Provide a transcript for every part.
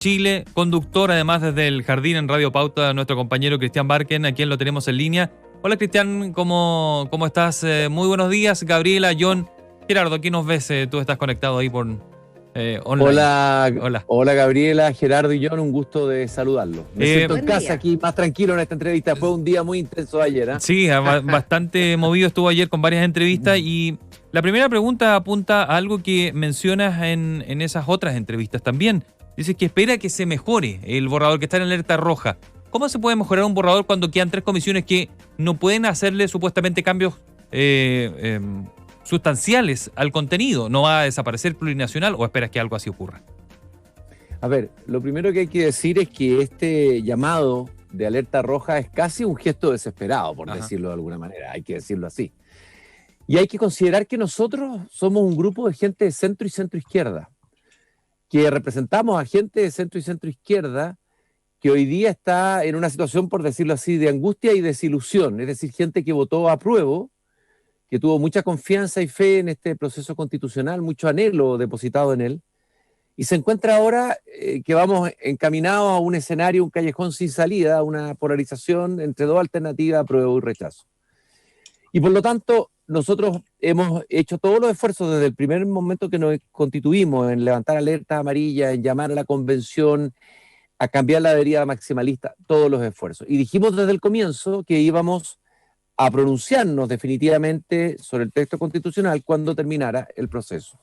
Chile, conductor además desde el Jardín en Radio Pauta, nuestro compañero Cristian Barken, a quien lo tenemos en línea. Hola Cristian, ¿cómo estás? Muy buenos días, Gabriela, John, Gerardo, aquí nos ves, tú estás conectado ahí por online. Hola Gabriela, Gerardo y John, un gusto de saludarlos. Me siento en casa aquí más tranquilo en esta entrevista, fue un día muy intenso ayer. Sí, bastante movido estuvo ayer con varias entrevistas y la primera pregunta apunta a algo que mencionas en esas otras entrevistas también. Dices que espera que se mejore el borrador que está en alerta roja. ¿Cómo se puede mejorar un borrador cuando quedan 3 comisiones que no pueden hacerle supuestamente cambios sustanciales al contenido? ¿No va a desaparecer plurinacional o esperas que algo así ocurra? A ver, lo primero que hay que decir es que este llamado de alerta roja es casi un gesto desesperado, por decirlo de alguna manera, hay que decirlo así. Y hay que considerar que nosotros somos un grupo de gente de centro y centro-izquierda, que representamos a gente de centro y centro-izquierda que hoy día está en una situación, por decirlo así, de angustia y desilusión, es decir, gente que votó a prueba, que tuvo mucha confianza y fe en este proceso constitucional, mucho anhelo depositado en él, y se encuentra ahora que vamos encaminados a un escenario, un callejón sin salida, una polarización entre dos alternativas, apruebo y rechazo. Y por lo tanto, nosotros hemos hecho todos los esfuerzos desde el primer momento que nos constituimos en levantar alertas amarillas, en llamar a la convención, a cambiar la deriva maximalista, todos los esfuerzos. Y dijimos desde el comienzo que íbamos a pronunciarnos definitivamente sobre el texto constitucional cuando terminara el proceso.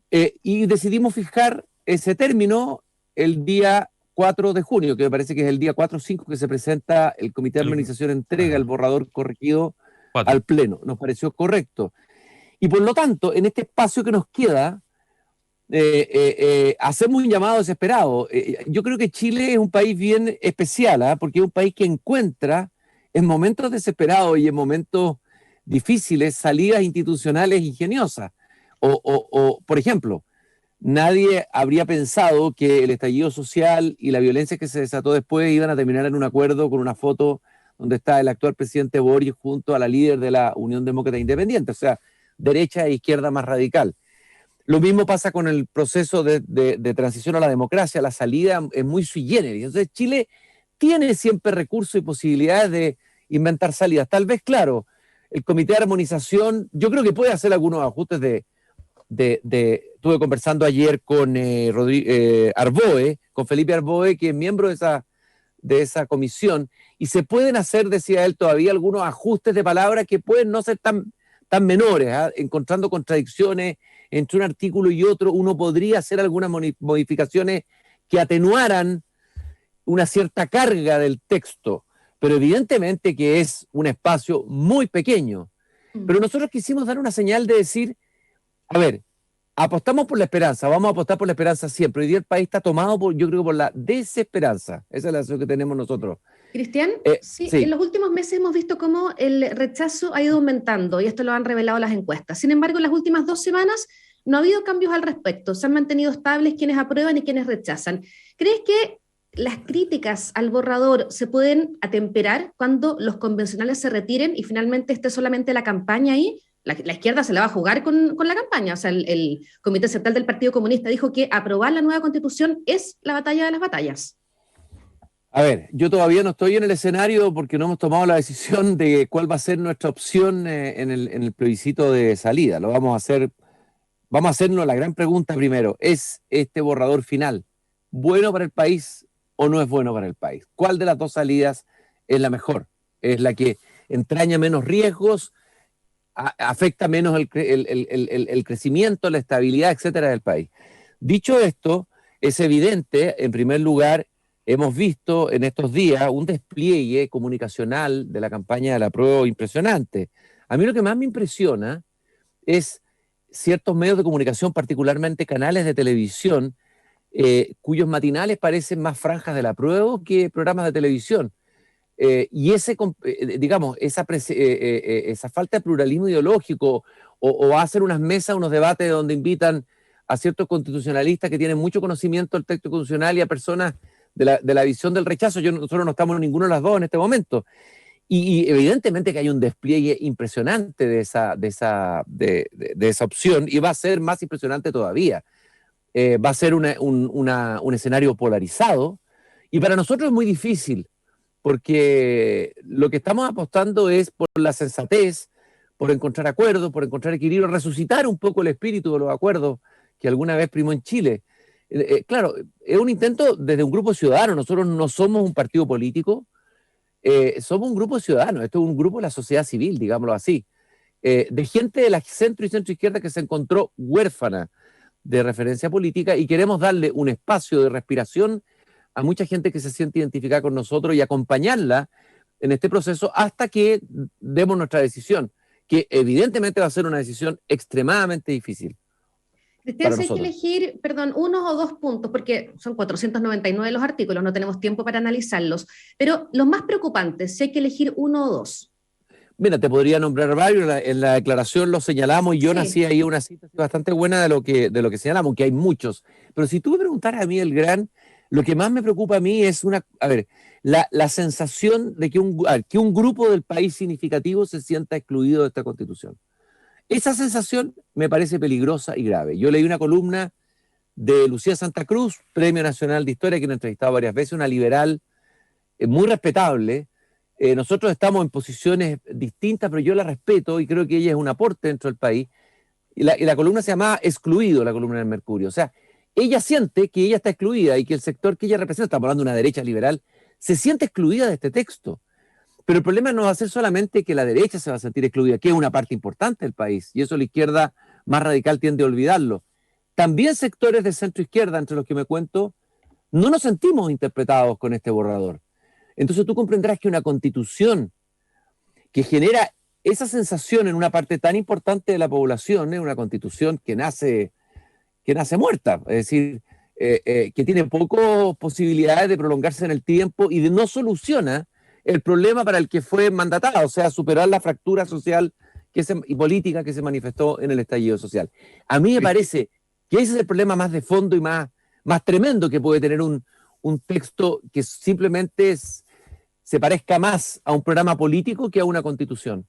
Y decidimos fijar ese término el día 4 de junio, que me parece que es el día 4 o 5 que se presenta el Comité de Armonización, entrega el borrador corregido al Pleno. Nos pareció correcto. Y por lo tanto, en este espacio que nos queda, hacemos un llamado desesperado. Yo creo que Chile es un país bien especial, porque es un país que encuentra en momentos desesperados y en momentos difíciles salidas institucionales ingeniosas. Por ejemplo, nadie habría pensado que el estallido social y la violencia que se desató después iban a terminar en un acuerdo con una foto donde está el actual presidente Boric junto a la líder de la Unión Demócrata Independiente, o sea, derecha e izquierda más radical. Lo mismo pasa con el proceso de transición a la democracia, la salida es muy sui generis. Entonces Chile tiene siempre recursos y posibilidades de inventar salidas. Tal vez, claro, el Comité de Armonización, yo creo que puede hacer algunos ajustes estuve conversando ayer con Arboe, con Felipe Arboe, que es miembro de esa comisión, y se pueden hacer, decía él, todavía algunos ajustes de palabras que pueden no ser tan menores, encontrando contradicciones entre un artículo y otro. Uno podría hacer algunas modificaciones que atenuaran una cierta carga del texto, pero evidentemente que es un espacio muy pequeño. Pero nosotros quisimos dar una señal de decir, a ver, apostamos por la esperanza, vamos a apostar por la esperanza siempre. Hoy día el país está tomado, yo creo, por la desesperanza. Esa es la sensación que tenemos nosotros. Cristian, sí, en los últimos meses hemos visto cómo el rechazo ha ido aumentando y esto lo han revelado las encuestas. Sin embargo, en las últimas 2 semanas no ha habido cambios al respecto. Se han mantenido estables quienes aprueban y quienes rechazan. ¿Crees que las críticas al borrador se pueden atemperar cuando los convencionales se retiren y finalmente esté solamente la campaña ahí? La izquierda se la va a jugar con la campaña. O sea, el Comité Central del Partido Comunista dijo que aprobar la nueva Constitución es la batalla de las batallas. A ver, yo todavía no estoy en el escenario porque no hemos tomado la decisión de cuál va a ser nuestra opción en el plebiscito de salida. Lo vamos a hacer, vamos a hacernos la gran pregunta primero. ¿Es este borrador final bueno para el país o no es bueno para el país? ¿Cuál de las dos salidas es la mejor? ¿Es la que entraña menos riesgos, afecta menos el crecimiento, la estabilidad, etcétera, del país? Dicho esto, es evidente, en primer lugar, hemos visto en estos días un despliegue comunicacional de la campaña de la apruebo impresionante. A mí lo que más me impresiona es ciertos medios de comunicación, particularmente canales de televisión, cuyos matinales parecen más franjas de la apruebo que programas de televisión. Y digamos, esa falta de pluralismo ideológico o hacer unas mesas, unos debates donde invitan a ciertos constitucionalistas que tienen mucho conocimiento del texto constitucional y a personas de la visión del rechazo. Nosotros no estamos en ninguno de las dos en este momento. Y evidentemente que hay un despliegue impresionante de esa opción y va a ser más impresionante todavía. va a ser un escenario polarizado, y para nosotros es muy difícil, porque lo que estamos apostando es por la sensatez, por encontrar acuerdos, por encontrar equilibrio, resucitar un poco el espíritu de los acuerdos que alguna vez primó en Chile. Claro, es un intento desde un grupo ciudadano. Nosotros no somos un partido político, somos un grupo ciudadano. Esto es un grupo de la sociedad civil, digámoslo así, de gente de la centro y centro izquierda que se encontró huérfana de referencia política, y queremos darle un espacio de respiración a mucha gente que se siente identificada con nosotros y acompañarla en este proceso hasta que demos nuestra decisión, que evidentemente va a ser una decisión extremadamente difícil. Cristian, si hay que elegir, perdón, unos o dos puntos, porque son 499 los artículos, no tenemos tiempo para analizarlos, pero los más preocupantes, si hay que elegir uno o dos. Mira, te podría nombrar varios, en la declaración lo señalamos, y yo nací ahí una cita bastante buena de lo que señalamos, que hay muchos. Pero si tú me preguntaras a mí, lo que más me preocupa a mí es la sensación de que un grupo del país significativo se sienta excluido de esta Constitución. Esa sensación me parece peligrosa y grave. Yo leí una columna de Lucía Santa Cruz, Premio Nacional de Historia, que me he entrevistado varias veces, una liberal muy respetable. Nosotros estamos en posiciones distintas, pero yo la respeto y creo que ella es un aporte dentro del país. Y la columna se llamaba Excluido, la columna del Mercurio. O sea, ella siente que ella está excluida y que el sector que ella representa, estamos hablando de una derecha liberal, se siente excluida de este texto. Pero el problema no va a ser solamente que la derecha se va a sentir excluida, que es una parte importante del país, y eso la izquierda más radical tiende a olvidarlo. También sectores de centro izquierda, entre los que me cuento, no nos sentimos interpretados con este borrador. Entonces tú comprenderás que una constitución que genera esa sensación en una parte tan importante de la población es una constitución que nace muerta, es decir, que tiene pocas posibilidades de prolongarse en el tiempo y no soluciona el problema para el que fue mandatada, o sea, superar la fractura social y política que se manifestó en el estallido social. A mí me parece que ese es el problema más de fondo y más tremendo que puede tener un texto que simplemente se parezca más a un programa político que a una constitución.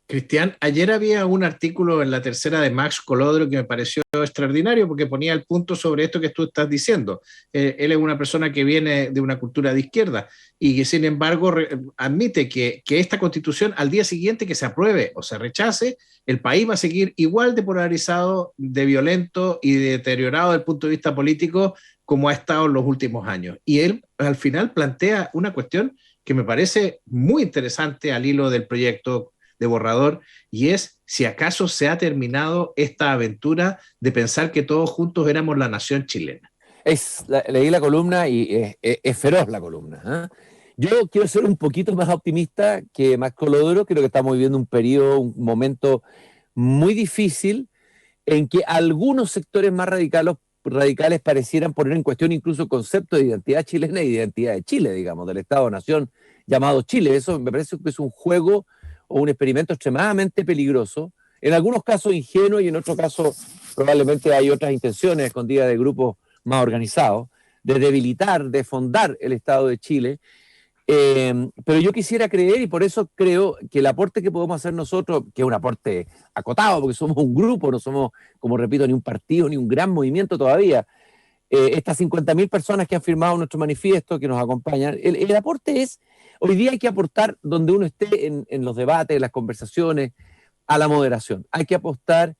Cristian, ayer había un artículo en La Tercera de Max Colodro que me pareció extraordinario porque ponía el punto sobre esto que tú estás diciendo. Él es una persona que viene de una cultura de izquierda y que sin embargo admite que esta constitución al día siguiente que se apruebe o se rechace, el país va a seguir igual de polarizado, de violento y de deteriorado desde el punto de vista político como ha estado en los últimos años. Y él al final plantea una cuestión que me parece muy interesante al hilo del proyecto de borrador, y es si acaso se ha terminado esta aventura de pensar que todos juntos éramos la nación chilena. Leí la columna y es feroz la columna. Yo quiero ser un poquito más optimista que Max Colodro. Creo que estamos viviendo un momento muy difícil en que algunos sectores más radicales parecieran poner en cuestión incluso el concepto de identidad chilena y de identidad de Chile, digamos, del Estado-Nación llamado Chile. Eso me parece que es un juego o un experimento extremadamente peligroso, en algunos casos ingenuo y en otros casos probablemente hay otras intenciones escondidas de grupos más organizados, de debilitar, de fondar el Estado de Chile. Pero yo quisiera creer, y por eso creo que el aporte que podemos hacer nosotros, que es un aporte acotado, porque somos un grupo, no somos, como repito, ni un partido, ni un gran movimiento todavía, estas 50.000 personas que han firmado nuestro manifiesto, que nos acompañan, el aporte es, hoy día hay que aportar donde uno esté en los debates, en las conversaciones, a la moderación. Hay que apostar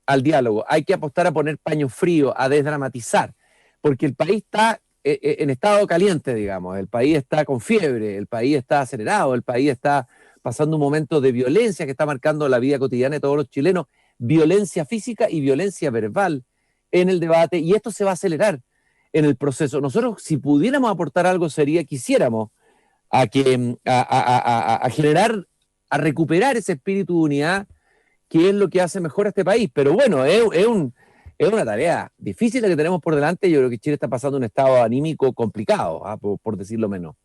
al diálogo, hay que apostar a poner paño frío, a desdramatizar, porque el país está en estado caliente, digamos, el país está con fiebre, el país está acelerado, el país está pasando un momento de violencia que está marcando la vida cotidiana de todos los chilenos, violencia física y violencia verbal en el debate, y esto se va a acelerar en el proceso. Nosotros, si pudiéramos aportar algo, quisiéramos a generar, a recuperar ese espíritu de unidad que es lo que hace mejor a este país. Pero bueno, es una tarea difícil la que tenemos por delante. Yo creo que Chile está pasando un estado anímico complicado, por decirlo menos.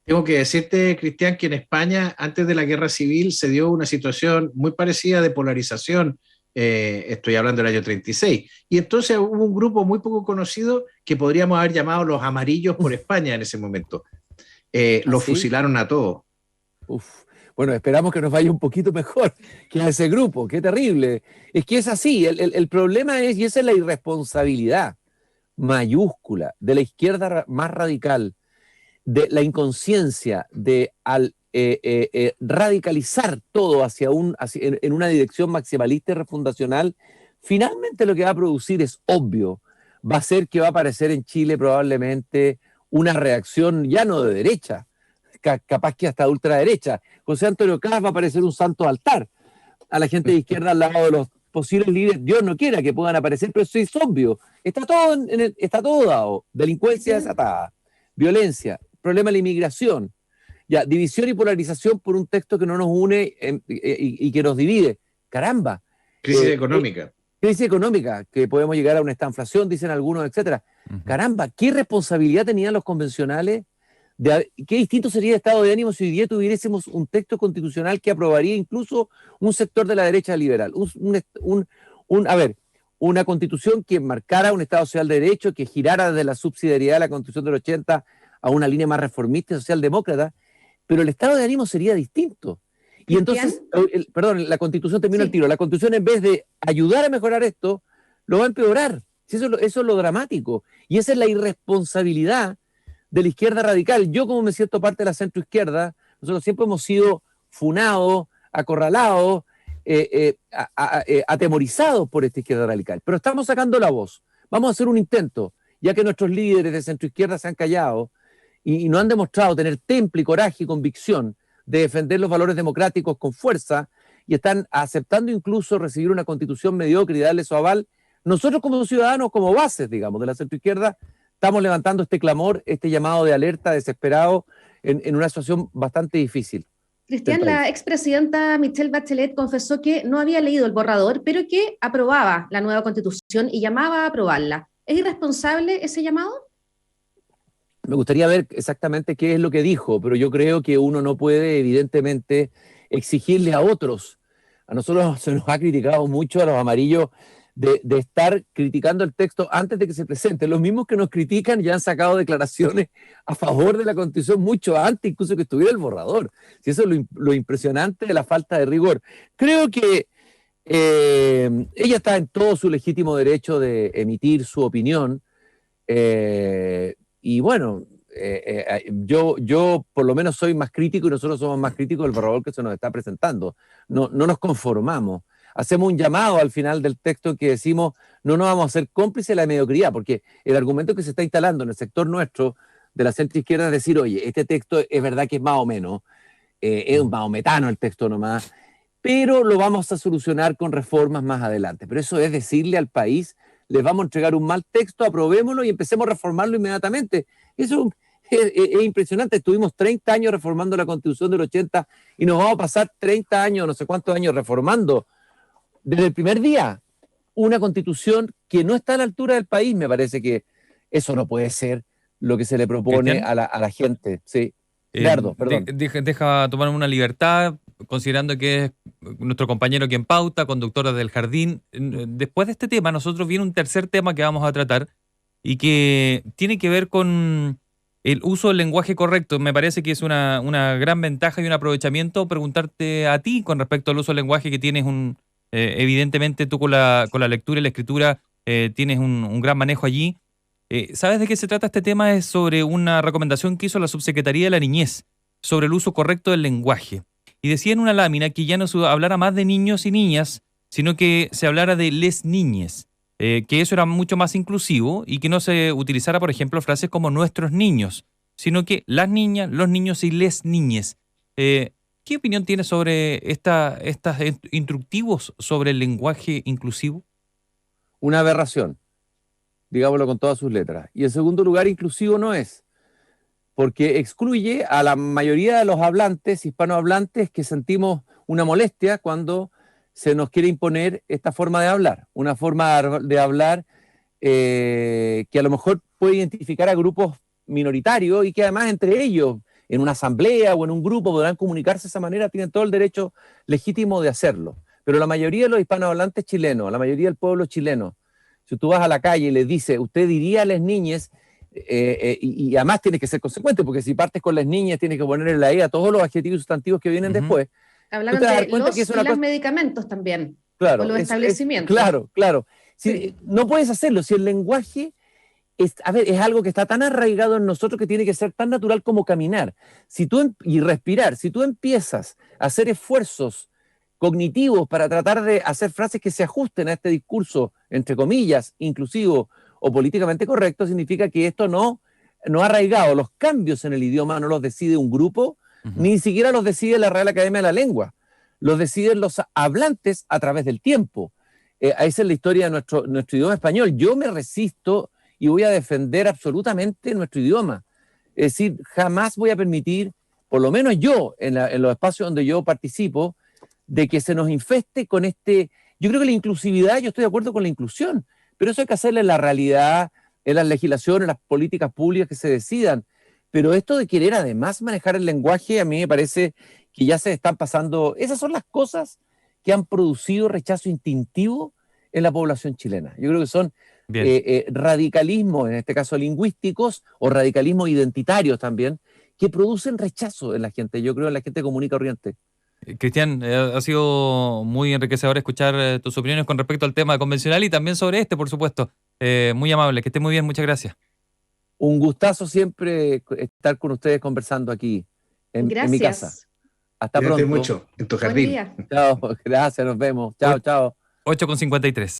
Tengo que decirte, Cristian, que en España, antes de la guerra civil, se dio una situación muy parecida de polarización. Estoy hablando del año 36. Y entonces hubo un grupo muy poco conocido que podríamos haber llamado los amarillos por España en ese momento. Los fusilaron a todos. Bueno, esperamos que nos vaya un poquito mejor que a ese grupo. Qué terrible. Es que es así. El problema es, y esa es la irresponsabilidad mayúscula de la izquierda más radical, de la inconsciencia de radicalizar todo en una dirección maximalista y refundacional. Finalmente lo que va a producir es obvio. Va a ser que va a aparecer en Chile probablemente una reacción ya no de derecha, capaz que hasta de ultraderecha. José Antonio Caz va a aparecer un santo altar a la gente de izquierda al lado de los posibles líderes. Dios no quiera que puedan aparecer, pero eso es obvio. Está todo dado. Delincuencia desatada, violencia, problema de la inmigración, ya, división y polarización por un texto que no nos une y que nos divide. Caramba. Crisis económica. Crisis económica, que podemos llegar a una estanflación, dicen algunos, etcétera. Caramba, ¿qué responsabilidad tenían los convencionales? ¿Qué distinto sería el estado de ánimo si hoy día tuviésemos un texto constitucional que aprobaría incluso un sector de la derecha liberal? Una constitución que marcara un Estado social de derecho, que girara desde la subsidiariedad de la Constitución del 80 a una línea más reformista y socialdemócrata, pero el estado de ánimo sería distinto. Y entonces, la Constitución termina el tiro. La Constitución, en vez de ayudar a mejorar esto, lo va a empeorar. Eso es lo dramático. Y esa es la irresponsabilidad de la izquierda radical. Yo, como me siento parte de la centroizquierda, nosotros siempre hemos sido funados, acorralados, atemorizados por esta izquierda radical. Pero estamos sacando la voz. Vamos a hacer un intento, ya que nuestros líderes de centroizquierda se han callado y no han demostrado tener temple y coraje y convicción de defender los valores democráticos con fuerza, y están aceptando incluso recibir una constitución mediocre y darle su aval. Nosotros como ciudadanos, como bases, digamos, de la centroizquierda, estamos levantando este clamor, este llamado de alerta desesperado en una situación bastante difícil. Cristian, la expresidenta Michelle Bachelet confesó que no había leído el borrador, pero que aprobaba la nueva constitución y llamaba a aprobarla. ¿Es irresponsable ese llamado? Me gustaría ver exactamente qué es lo que dijo, pero yo creo que uno no puede, evidentemente, exigirle a otros. A nosotros se nos ha criticado mucho, a los amarillos, de estar criticando el texto antes de que se presente. Los mismos que nos critican ya han sacado declaraciones a favor de la Constitución mucho antes, incluso que estuviera el borrador. Si eso es lo impresionante de la falta de rigor. Creo que ella está en todo su legítimo derecho de emitir su opinión. Y bueno, yo por lo menos soy más crítico y nosotros somos más críticos del borrador que se nos está presentando. No nos conformamos. Hacemos un llamado al final del texto que decimos no nos vamos a hacer cómplices de la mediocridad, porque el argumento que se está instalando en el sector nuestro de la centroizquierda es decir, oye, este texto es verdad que es más o menos, es un maometano el texto nomás, pero lo vamos a solucionar con reformas más adelante. Pero eso es decirle al país, les vamos a entregar un mal texto, aprobémoslo y empecemos a reformarlo inmediatamente. Eso es impresionante. Estuvimos 30 años reformando la Constitución del 80 y nos vamos a pasar 30 años, no sé cuántos años reformando desde el primer día una Constitución que no está a la altura del país. Me parece que eso no puede ser lo que se le propone a la gente. Sí. Gerardo, perdón. Deja tomarme una libertad, considerando que es nuestro compañero quien pauta, conductora del Jardín. Después de este tema, nosotros viene un tercer tema que vamos a tratar y que tiene que ver con el uso del lenguaje correcto. Me parece que es una gran ventaja y un aprovechamiento preguntarte a ti con respecto al uso del lenguaje, que tienes evidentemente tú con la lectura y la escritura tienes un gran manejo allí. ¿Sabes de qué se trata este tema? Es sobre una recomendación que hizo la Subsecretaría de la Niñez sobre el uso correcto del lenguaje. Y decía en una lámina que ya no se hablara más de niños y niñas, sino que se hablara de les niñes, que eso era mucho más inclusivo y que no se utilizara, por ejemplo, frases como nuestros niños, sino que las niñas, los niños y les niñes. ¿Qué opinión tienes sobre estos instructivos sobre el lenguaje inclusivo? Una aberración, digámoslo con todas sus letras. Y en segundo lugar, inclusivo no es, porque excluye a la mayoría de los hablantes, hispanohablantes, que sentimos una molestia cuando se nos quiere imponer esta forma de hablar, una forma de hablar que a lo mejor puede identificar a grupos minoritarios y que además entre ellos, en una asamblea o en un grupo, podrán comunicarse de esa manera, tienen todo el derecho legítimo de hacerlo. Pero la mayoría de los hispanohablantes chilenos, la mayoría del pueblo chileno, si tú vas a la calle y les dices, usted diría a las niñas, y además tienes que ser consecuente, porque si partes con las niñas tienes que ponerle la E a todos los adjetivos y sustantivos que vienen después. Hablaron de los y los medicamentos también, claro, o los establecimientos. Claro. Sí. No puedes hacerlo, si el lenguaje es algo que está tan arraigado en nosotros que tiene que ser tan natural como caminar y respirar. Si tú empiezas a hacer esfuerzos cognitivos para tratar de hacer frases que se ajusten a este discurso, entre comillas, inclusivo o políticamente correcto, significa que esto no ha arraigado. Los cambios en el idioma no los decide un grupo, ni siquiera los decide la Real Academia de la Lengua. Los deciden los hablantes a través del tiempo. Esa es la historia de nuestro idioma español. Yo me resisto y voy a defender absolutamente nuestro idioma. Es decir, jamás voy a permitir, por lo menos yo, en los espacios donde yo participo, de que se nos infeste con yo creo que la inclusividad, yo estoy de acuerdo con la inclusión, pero eso hay que hacerlo en la realidad, en las legislaciones, en las políticas públicas que se decidan. Pero esto de querer además manejar el lenguaje, a mí me parece que ya se están pasando. Esas son las cosas que han producido rechazo instintivo en la población chilena. Yo creo que son radicalismos, en este caso lingüísticos, o radicalismos identitarios también, que producen rechazo en la gente, yo creo, en la gente común y corriente. Cristian, ha sido muy enriquecedor escuchar tus opiniones con respecto al tema convencional y también sobre por supuesto. Muy amable, que esté muy bien, muchas gracias. Un gustazo siempre estar con ustedes conversando aquí en mi casa. Hasta pronto. Mucho en tu jardín. Chao, gracias, nos vemos. Chao. 8:53.